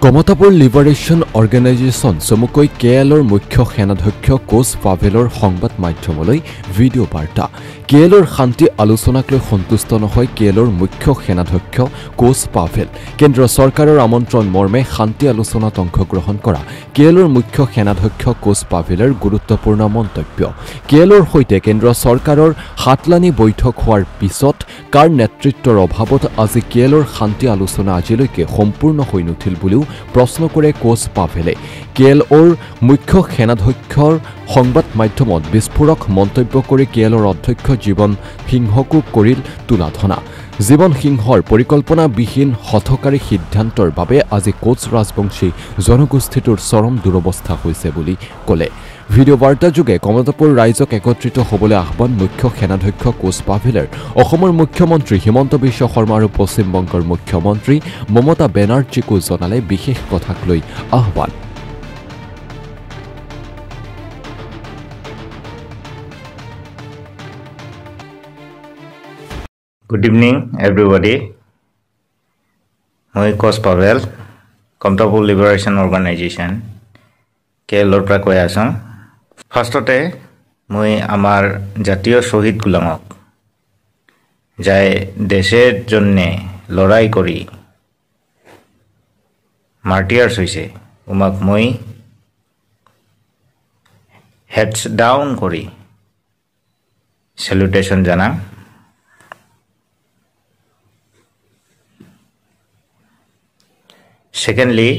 Kamatapur liberation organisation চমুকৈ কেএলৰ মুখ্য সেনাধ্যক্ষ কোচ পাভেলৰ সংবাদ মাধ্যমলৈ ভিডিঅ' বাৰ্তা কেএলৰ শান্তি আলোচনাক লৈ সন্তুষ্ট নহয় কেএলৰ মুখ্য সেনাধ্যক্ষ কোচ পাভেল কেন্দ্ৰ চৰকাৰৰ আমন্ত্ৰণ মৰ্মে শান্তি আলোচনাত অংশগ্ৰহণ কৰা কেএলৰ মুখ্য সেনাধ্যক্ষ কোচ পাভেলৰ গুৰুত্বপূৰ্ণ মন্তব্য কেএলৰ সৈতে কেন্দ্ৰ চৰকাৰৰ হাতলানি বৈঠক হোৱাৰ পিছত কাৰ নেতৃত্বৰ অভাৱত আজি কেএলৰ শান্তি আলোচনা আজিলৈকে সম্পূৰ্ণ হৈ নুঠিল বুলিও প্ৰশ্ন কৰে কোচ পাভেলে কেএলৰ মুখ্য সেনাধ্যক্ষৰ সংবাদ মাধ্যমত বিস্ফোৰক মন্তব্য কৰি কেএলৰ অধ্যক্ষ জীৱন সিংহকো কৰিল তুলাধনা জীৱন সিংহৰ পৰিকল্পনাবিহীন হঠকাৰী সিদ্ধান্তৰ বাবে আজি কোচ ৰাজবংশী জনগোষ্ঠীটোৰ চৰম দুৰৱস্থা হৈছে বুলি ক'লে ভিডিঅ' বাৰ্তাযোগে কমতাপুৰ ৰাইজক একত্ৰিত হ'বলৈ আহ্বান মুখ্য সেনাধ্যক্ষ কোচ পাভেলৰ অসমৰ মুখ্যমন্ত্ৰী হিমন্ত বিশ্ব শৰ্মা আৰু পশ্চিম বংগৰ মুখ্যমন্ত্ৰী মমতা বেনাৰ্জীকো জনালে বিশেষ কথাক লৈ আহ্বান Good evening, everybody. মই Koch Pavel Kamatapur liberation organisation কেএলৰ পৰা কৈ আছোঁ ফাৰ্ষ্টতে মই আমাৰ জাতীয় শ্বহীদ গোলামক যাই দেশেৰ জন্যে লড়াই কৰি মাৰ্টিয়াৰ্ছ হৈছে উমাক মই হেডছ ডাউন কৰি সেলুটেশন জানাম সেকেন্ডলি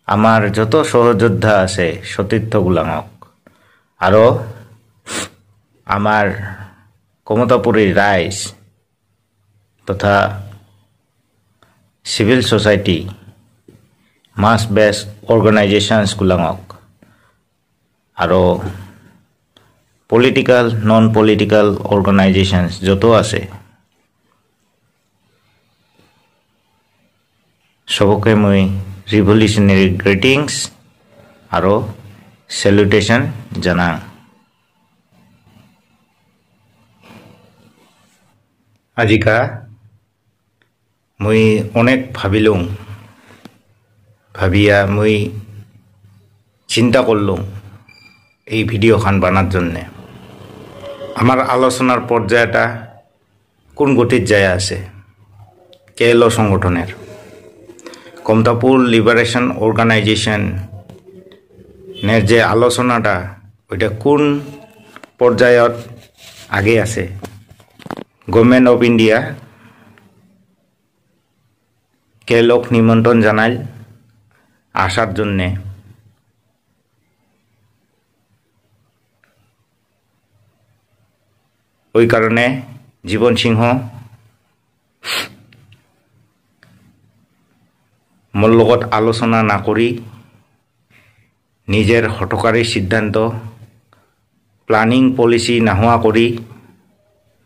আমাৰ যত সহযোদ্ধা আছে সতীৰ্থ গোলামক আৰু আমাৰ কমতাপুৰী ৰাইজ তথা সিভিল সোসাইটি মাস বেস অৰ্গানাইজেশনস গোলামক আৰু পলিটিক্যাল নন পলিটিক্যাল অৰ্গানাইজেশনস যত আছে সবকে মই ৰিভলিউশনাৰি গ্ৰিটিংস আৰু সেলুটেশন জানাং আজিকা মই অনেক ভাবিয়া মই চিন্তা করলুম এই ভিডিওখান বানার জন্য আমার আলোচনার পর্যায়টা কোন গতিত যায় আছে কেএল সংগঠনের কমতাপুর লিবারেশন অর্গানাইজেশন নের যে আলোচনাটা ওইটা কোন পর্যায়ত আগে আছে গভর্নমেন্ট অফ ইন্ডিয়া কেএলক নিমন্ত্রণ জানাইল আসার জন্যে ওই কারণে জীবন সিংহ মোর লগত আলোচনা না কৰি নিজেৰ হঠকাৰী সিদ্ধান্ত প্ল্যানিং পলিসি নাহোয়া কৰি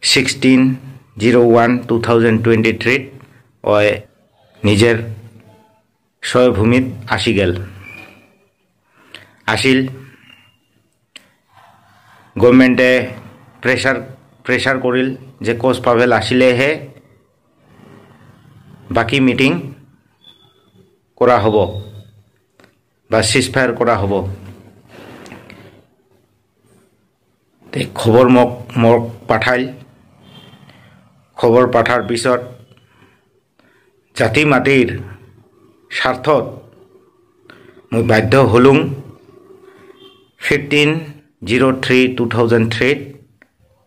16/01/2023 নিজের স্বভূমিত আসি গেল আসিল গভর্নমেন্টে প্রেসার করিল যে কোচ পাভেল আসিলেহে বাকি মিটিং করা হব বা সিজফায়ার করা হব খবর মোক পাঠাইল খবর পাঠার পিছত জাতি মাটির স্বার্থত মই বাধ্য হলুম 15/03/2003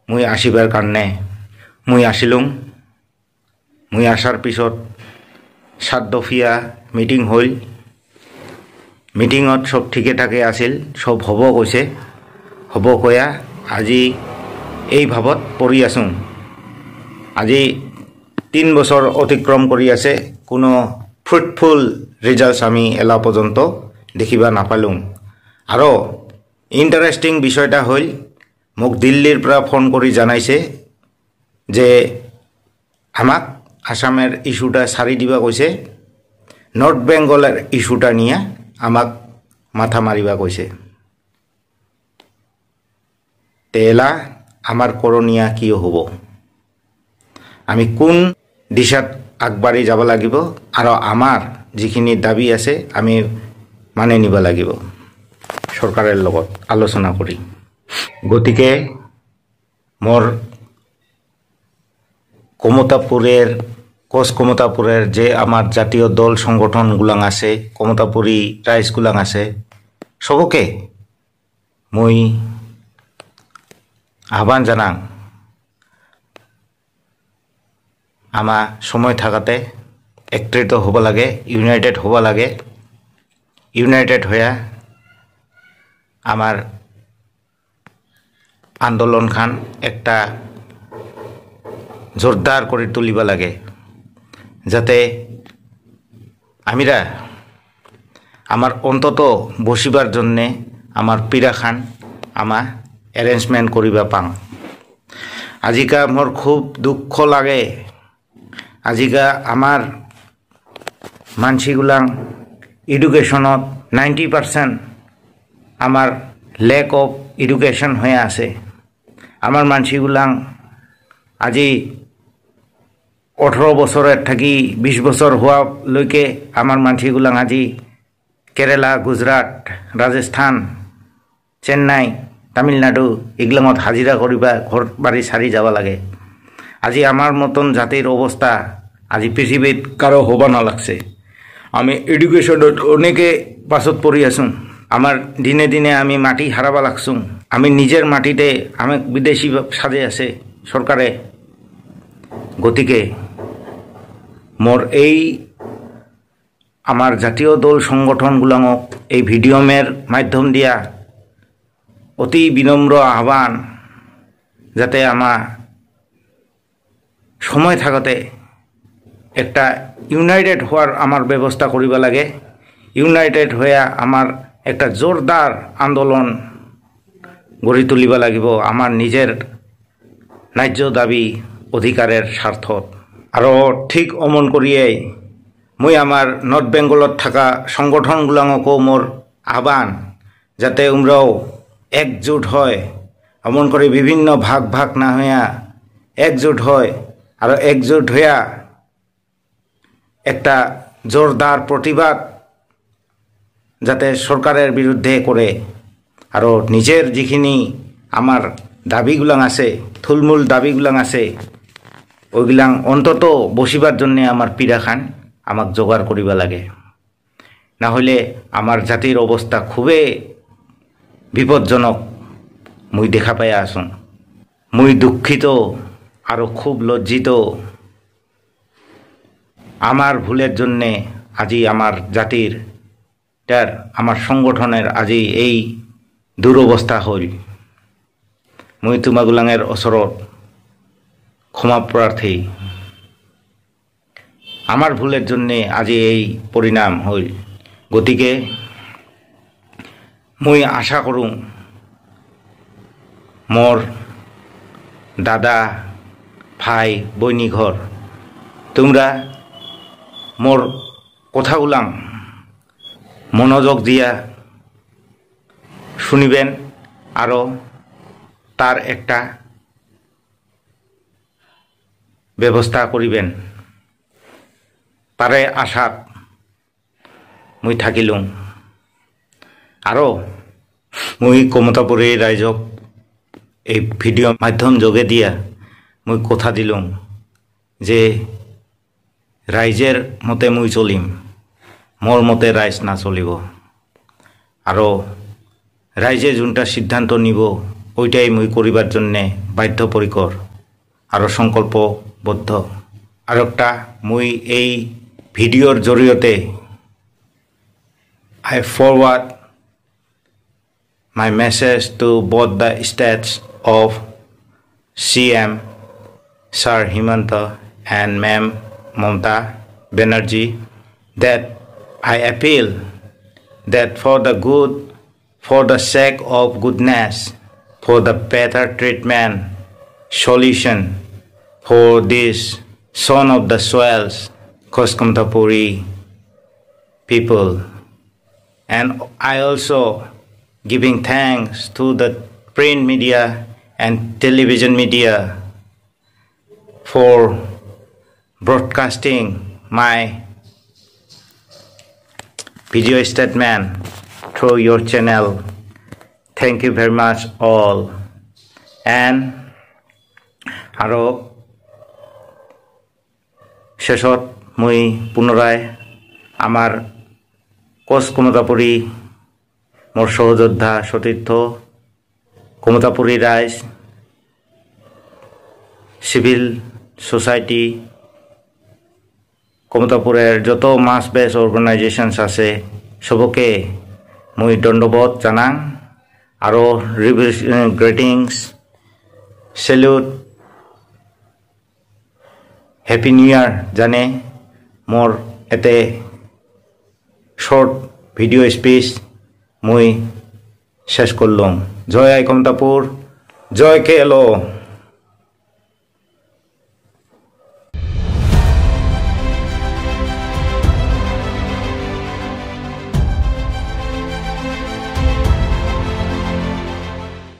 মই আসিবার কারণে মই আসিলুম মই আসার পিছত 7 দফিয়া মিটিং হল মিটিংত সব ঠিকে ঠাকে আছিল সব হব কৈছে হব কয়া আজি এই ভাবত পড়ি আছো আজি 3 বছর অতিক্রম কৰি আছে কোনো ফ্ৰুটফুল ৰেজাল্টস আমি এলা পৰ্যন্ত দেখিবা নাপালুম আৰু ইন্টাৰেস্টিং বিষয়টা হল মোক দিল্লিৰ পৰা ফোন কৰি জানাইছে যে আমাক আসামের ইস্যুটা সারি দিবা কৈছে নর্থ বেঙ্গলের ইস্যুটা নিয়ে আমাক মাথা মারিবা কৈছে তেলা আমার করণীয়া কি হব আমি কোন দিশাত আগবাঢ়ি যাব লাগিব আৰু আমাৰ যিখিনি দাবী আছে আমি মানি নিব লাগিব চৰকাৰৰ লগত আলোচনা কৰি। গতিকে মোৰ কমতাপুরের যে আমার জাতীয় দল সংগঠন গুলাং আছে, কমতাপুরী রাইজ গুলাং আছে, সবকে মই আহ্বান জানাং আমা সময় থাকাতে একত্রিত হব লাগে, ইউনাইটেড হব লাগে। ইউনাইটেড হয়ে আমার আন্দোলন খান একটা জোরদার করে তুলিব লাগে, যাতে আমিরা আমার অন্তত বসিবার জন্যে আমার পীড়াখান আমা এরেঞ্জমেন্ট করিবা পাং। আজিকা মোর খুব দুঃখ লাগে, আজিকা আমার মানসিগুলাং এডুকেশনত 90% আমার লেক অফ এডুকেশন হয়ে আছে। আমার মানসিগুলাং আজি 18 বছরের থাকি 20 বছর হওয়ালৈকে আমার মানসিগুলাং আজি কেরালা, গুজরাট, রাজস্থান, চেন্নাই, তামিলনাডু এগুলাঙত হাজিরা করিবা ঘর বাড়ি সারি যাওয়া লাগে। আজি আমার মতন জাতির অবস্থা আজি পৃথিবীত কারো হব নালাগছে। আমি এডুকেশনত অনেকে পাছত পড়ি আছোঁ। আমার দিনে দিনে আমি মাটি হারাবা লাগছোঁ। আমি নিজের মাটিতে আমাক বিদেশি সাজে আছে সরকারে। গতিকে মোর এই আমার জাতীয় দল সংগঠনগুলাঙক এই ভিডিওমের মাধ্যম দিয়া অতি বিনম্র আহ্বান, যাতে আমার সময় থাকতে একটা ইউনাইটেড হওয়ার আমার ব্যবস্থা করিব লাগে। ইউনাইটেড হয়ে আমার একটা জোরদার আন্দোলন গড়ি তুলিব লাগিব আমার নিজের ন্যায্য দাবি অধিকারের স্বার্থত। আৰু ঠিক অমন করিয়ে মই আমার নর্থ বেঙ্গলত থাকা সংগঠনগুলাঙকো মোর আহ্বান, যাতে উমরাও একজোট হয়, অমন করে বিভিন্ন ভাগ ভাগ না হইয়া একজোট হয় আর একজোট হইয়া একটা জোরদার প্রতিবাদ যাতে সরকারের বিরুদ্ধে করে, আর নিজের যিখিনি আমার দাবিগুলাং আছে, থুলমূল দাবিগুলাং আছে, ওইগুলাং অন্তত বসিবার জন্যে আমার পীড়াখান আমাক জোগাড় করিবা লাগে। না হলে আমার জাতির অবস্থা খুবই বিপজ্জনক মুই দেখা পাই আসুন। মুই দুঃখিত আর খুব লজ্জিত। আমার ভুলের জন্যে আজি আমার জাতির আমার সংগঠনের আজি এই দুরবস্থা হল। মুই তোমাগুলাঙের ওচৰত ক্ষমা প্রার্থী। আমার ভুলের জন্যে আজি এই পরিণাম হল। গতিকে মুই আশা করুম মোর দাদা, ভাই, বইনি ঘর, তোমরা মোর কথাগুলাং মনোযোগ দিয়া শুনিবেন আরো তার একটা ব্যবস্থা করিবেন তারে আশাত মুই থাকিলুম। আরো মুই কমতাপুরী রাইজক এই ভিডিও মাধ্যম যোগে দিয়া মুই কথা দিলুম যে রাইজের মতে মুই চলিম, মোর মতে রাইজ না চলিব। আরো রাইজে যোনটা সিদ্ধান্ত নিব ওইটাই মুই করিবার জন্যে বাধ্যপরিকর আরো সংকল্পবদ্ধ। আর একটা মুই এই ভিডিওর জরিয়তে I forward my message to both the states of CM Sir Himanta and Ma'am Mamata Banerjee that I appeal that for the good, for the sake of goodness, for the better treatment, solution for this son of the soils, Koskamtapuri people. And I also giving thanks to the print media and television media for broadcasting my video statement through your channel. Thank you very much all. And আৰু শেষত মই পুনরায় আমার কোচ কমতাপুরী মোর সহযোদ্ধা সতীর্থ কমতাপুরী রাইজ civil society কমতাপুরের যত মাছ base organisations আছে সবকে মই দণ্ডবোধ জানাং আৰু greetings salute happy new year জানে মোর এতে শর্ট ভিডিও স্পিচ মই শেষ করলাম। জয় আই কমতাপুর, জয় KLO।